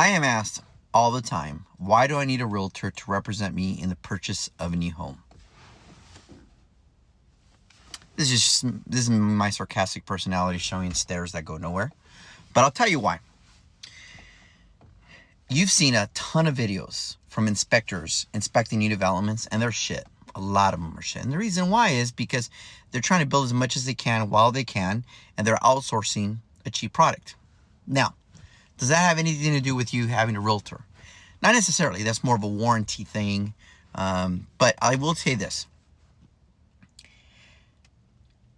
I am asked all the time, why do I need a realtor to represent me in the purchase of a new home? This is my sarcastic personality showing stares that go nowhere. But I'll tell you why. You've seen a ton of videos from inspectors inspecting new developments, and they're shit. A lot of them are shit. And the reason why is because they're trying to build as much as they can while they can, and they're outsourcing a cheap product. Now, does that have anything to do with you having a realtor? Not necessarily. That's more of a warranty thing. But I will say this.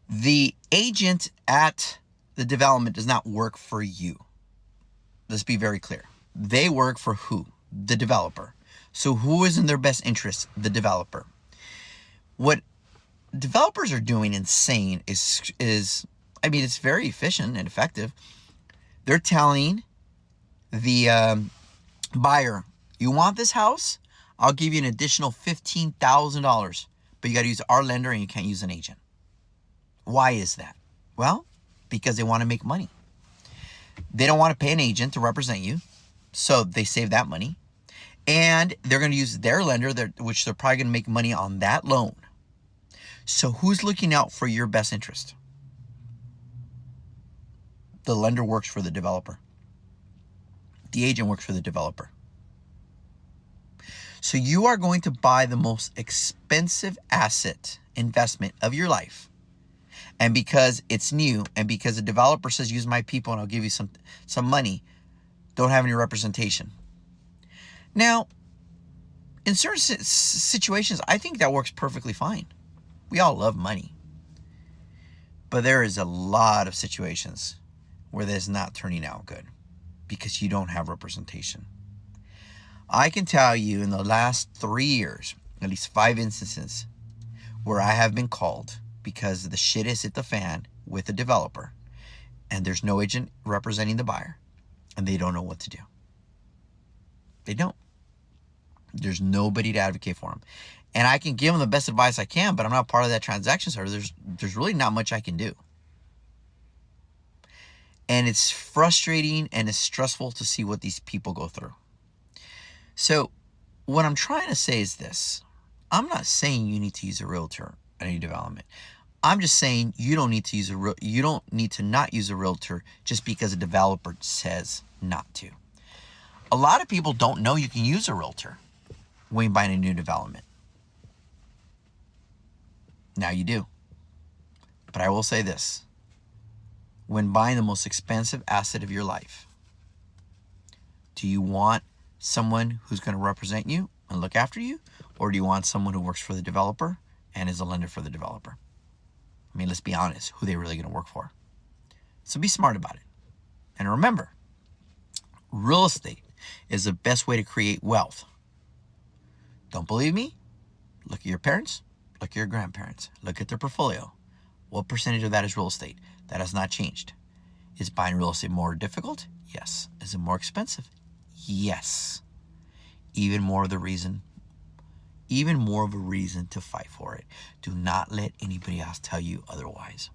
The agent at the development does not work for you. Let's be very clear. They work for who? The developer. So who is in their best interest? The developer. What developers are doing insane is I mean, it's very efficient and effective. They're telling the buyer, you want this house? I'll give you an additional $15,000, but you got to use our lender and you can't use an agent. Why is that? Well, because they want to make money. They don't want to pay an agent to represent you, so they save that money. And they're going to use their lender, which they're probably going to make money on that loan. So who's looking out for your best interest? The lender works for the developer. The agent works for the developer. So you are going to buy the most expensive asset investment of your life. And because it's new, and because the developer says, use my people and I'll give you some money, don't have any representation. Now, in certain situations, I think that works perfectly fine. We all love money. But there is a lot of situations where that's not turning out good because you don't have representation. I can tell you in the last 3 years, at least 5 instances where I have been called because the shit has hit the fan with the developer and there's no agent representing the buyer and they don't know what to do. They don't. There's nobody to advocate for them. And I can give them the best advice I can, but I'm not part of that transaction, so there's really not much I can do. And it's frustrating and it's stressful to see what these people go through. So what I'm trying to say is this. I'm not saying you need to use a realtor at any development. I'm just saying you don't need to not use a realtor just because a developer says not to. A lot of people don't know you can use a realtor when you're buying a new development. Now you do. But I will say this. When buying the most expensive asset of your life, do you want someone who's going to represent you and look after you? Or do you want someone who works for the developer and is a lender for the developer? I mean, let's be honest. Who are they really going to work for? So be smart about it. And remember, real estate is the best way to create wealth. Don't believe me? Look at your parents. Look at your grandparents. Look at their portfolio. What percentage of that is real estate? That has not changed. Is buying real estate more difficult? Yes. Is it more expensive? Yes. Even more of a reason to fight for it. Do not let anybody else tell you otherwise.